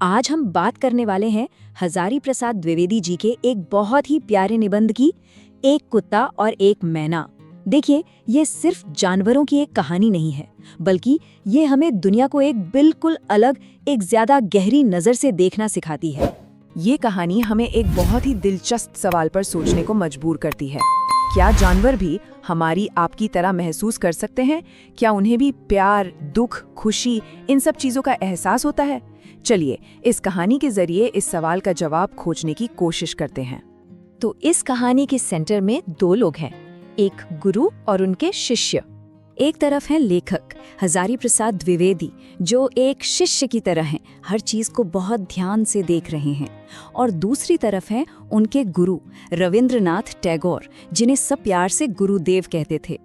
आज हम बात करने वाले हैं हजारी प्रसाद द्विवेदी जी के एक बहुत ही प्यारे निबंध की, एक कुत्ता और एक मैना। देखिए, ये सिर्फ जानवरों की एक कहानी नहीं है, बल्कि ये हमें दुनिया को एक बिल्कुल अलग, एक ज्यादा गहरी नजर से देखना सिखाती है। ये कहानी हमें एक बहुत ही दिलचस्प सवाल पर सोचने को मजबूर करती है। क्या जानवर भी हमारी आपकी तरह महसूस कर सकते हैं? क्या उन्हें भी प्यार, दुख, खुशी, इन सब चीजों का एहसास होता है? चलिए, इस कहानी के जरिए इस सवाल का जवाब खोजने की कोशिश करते हैं। तो इस कहानी के सेंटर में दो लोग हैं, एक गुरु और उनके शिष्य। एक तरफ है लेखक हजारी प्रसाद द्विवेदी, जो एक शिष्य की तरह हैं, हर चीज को बहुत ध्यान से देख रहे हैं। और दूसरी तरफ है उनके गुरु रविंद्रनाथ टैगोर, जिन्हें सब प्यार से गुरुदेव कहते थे।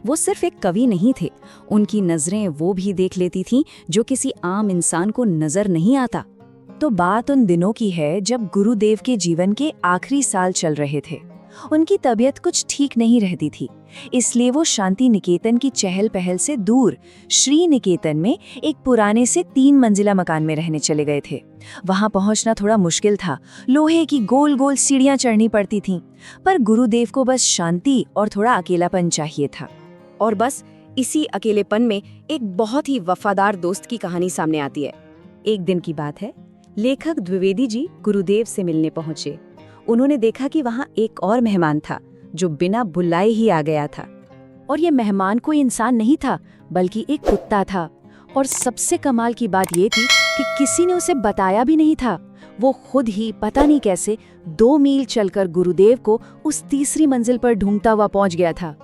वो सिर्फ एक कवि नहीं थे, उनकी नजरें वो भी देख लेती थीं जो किसी आम इंसान को नजर नहीं आता। तो बात उन दिनों की है जब गुरुदेव के जीवन के आखिरी साल चल रहे थे। उनकी तबीयत कुछ ठीक नहीं रहती थी, इसलिए वो शांति निकेतन की चहल पहल से दूर श्री निकेतन में एक पुराने से 3 मंजिला मकान में रहने चले गए थे। वहां पहुंचना थोड़ा मुश्किल था, लोहे की गोल गोल सीढ़ियां चढ़नी पड़ती थीं, पर गुरुदेव को बस शांति और थोड़ा अकेलापन चाहिए था। और बस इसी अकेलेपन में एक बहुत ही वफादार दोस्त की कहानी सामने आती है। एक दिन की बात है, लेखक द्विवेदी जी गुरुदेव से मिलने पहुंचे। उन्होंने देखा कि वहां एक और मेहमान था जो बिना बुलाए ही आ गया था। और ये मेहमान कोई इंसान नहीं था, बल्कि एक कुत्ता था। और सबसे कमाल की बात ये थी कि किसी ने उसे बताया भी नहीं था। वो खुद ही पता नहीं कैसे 2 मील चलकर गुरुदेव को उस तीसरी मंजिल पर ढूंढता हुआ पहुंच गया था।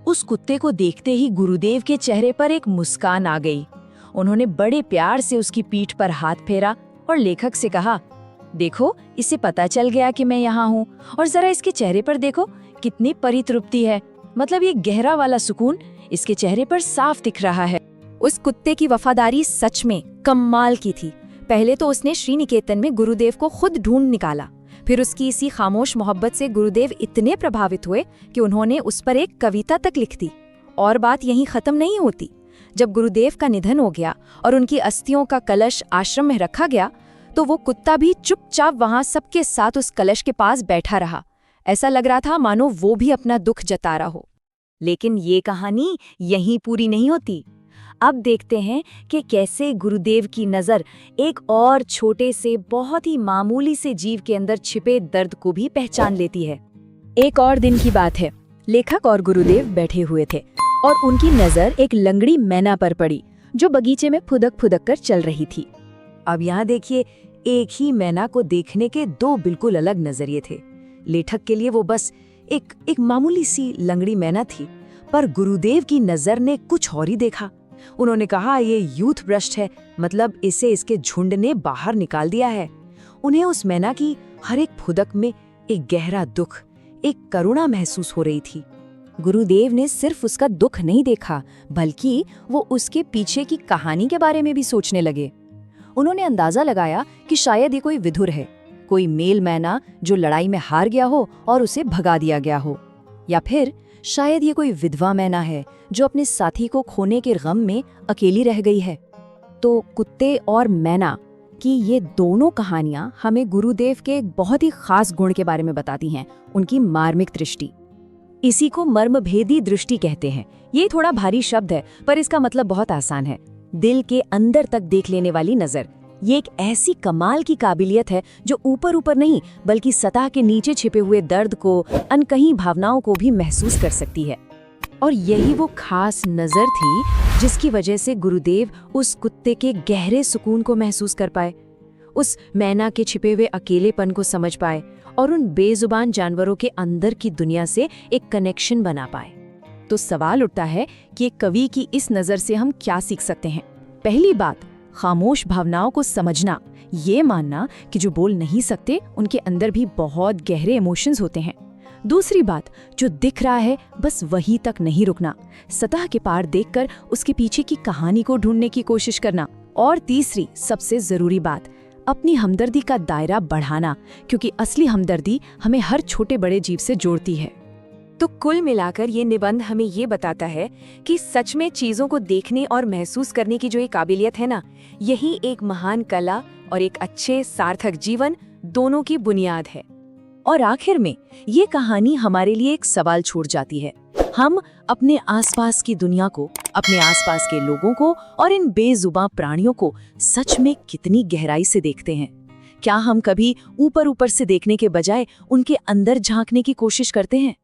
उस कुत्ते को देखते ही गुरुदेव के चेहरे पर एक मुस्कान आ गई। उन्होंने बड़े प्यार से उसकी पीठ पर हाथ फेरा और लेखक से कहा, देखो, इसे पता चल गया कि मैं यहाँ हूँ, और जरा इसके चेहरे पर देखो, कितनी परितृप्ति है। मतलब ये गहरा वाला सुकून इसके चेहरे पर साफ दिख रहा है। उस कुत्ते की वफादारी सच में कमाल की थी। पहले तो उसने श्रीनिकेतन में गुरुदेव को खुद ढूंढ निकाला। फिर उसकी इसी खामोश मोहब्बत से गुरुदेव इतने प्रभावित हुए कि उन्होंने उस पर एक कविता तक लिख दी। और बात यहीं खत्म नहीं होती। जब गुरुदेव का निधन हो गया और उनकी अस्थियों का कलश आश्रम में रखा गया, तो वो कुत्ता भी चुपचाप वहां सबके साथ उस कलश के पास बैठा रहा। ऐसा लग रहा था मानो वो भी अपना दुख जता रहा हो। लेकिन ये कहानी यहीं पूरी नहीं होती। अब देखते हैं कि कैसे गुरुदेव की नज़र एक और छोटे से, बहुत ही मामूली से जीव के अंदर छिपे दर्द को भी पहचान लेती है। एक और दिन की बात है, लेखक और गुरुदेव बैठे हुए थे और उनकी नज़र एक लंगड़ी मैना पर पड़ी जो बगीचे में फुदक फुदक कर चल रही थी। अब यहाँ देखिए, एक ही मैना को देखने के 2 बिल्कुल अलग नजरिए थे। लेखक के लिए वो बस एक मामूली सी लंगड़ी मैना थी, पर गुरुदेव की नजर ने कुछ और ही देखा। उन्होंने कहा, ये यूथ भ्रष्ट है, मतलब इसे इसके झुंड ने बाहर निकाल दिया है। उन्हें उस मैना की हर एक फुदक में एक गहरा दुख, एक करुणा महसूस हो रही थी। गुरुदेव ने सिर्फ उसका दुख नहीं देखा, बल्कि वो उसके पीछे की कहानी के बारे में भी सोचने लगे। उन्होंने अंदाजा लगाया कि शायद ये कोई विधुर है, कोई मेल मैना जो लड़ाई में हार गया हो और उसे भगा दिया गया हो, या फिर शायद ये कोई विधवा मैना है जो अपने साथी को खोने के गम में अकेली रह गई है। तो कुत्ते और मैना की ये दोनों कहानियां हमें गुरुदेव के एक बहुत ही खास गुण के बारे में बताती हैं, उनकी मार्मिक दृष्टि। इसी को मर्मभेदी दृष्टि कहते हैं। ये थोड़ा भारी शब्द है, पर इसका मतलब बहुत आसान है। दिल के अंदर तक देख लेने वाली नजर। ये एक ऐसी कमाल की काबिलियत है जो ऊपर ऊपर नहीं, बल्कि सतह के नीचे छिपे हुए दर्द को, अनकही भावनाओं को भी महसूस कर सकती है। और यही वो खास नजर थी जिसकी वजह से गुरुदेव उस कुत्ते के गहरे सुकून को महसूस कर पाए, उस मैना के छिपे हुए अकेलेपन को समझ पाए और उन बेजुबान जानवरों के अंदर की दुनिया से एक कनेक्शन बना पाए। तो सवाल उठता है कि एक कवि की इस नज़र से हम क्या सीख सकते हैं। पहली बात, खामोश भावनाओं को समझना, ये मानना कि जो बोल नहीं सकते उनके अंदर भी बहुत गहरे इमोशंस होते हैं। दूसरी बात, जो दिख रहा है बस वहीं तक नहीं रुकना, सतह के पार देखकर उसके पीछे की कहानी को ढूंढने की कोशिश करना। और तीसरी सबसे जरूरी बात, अपनी हमदर्दी का दायरा बढ़ाना, क्योंकि असली हमदर्दी हमें हर छोटे बड़े जीव से जोड़ती है। तो कुल मिलाकर ये निबंध हमें ये बताता है कि सच में चीजों को देखने और महसूस करने की जो ये काबिलियत है ना, यही एक महान कला और एक अच्छे सार्थक जीवन दोनों की बुनियाद है। और आखिर में ये कहानी हमारे लिए एक सवाल छोड़ जाती है। हम अपने आसपास की दुनिया को, अपने आसपास के लोगों को और इन बेजुबां प्राणियों को सच में कितनी गहराई से देखते हैं? क्या हम कभी ऊपर ऊपर से देखने के बजाय उनके अंदर झांकने की कोशिश करते हैं?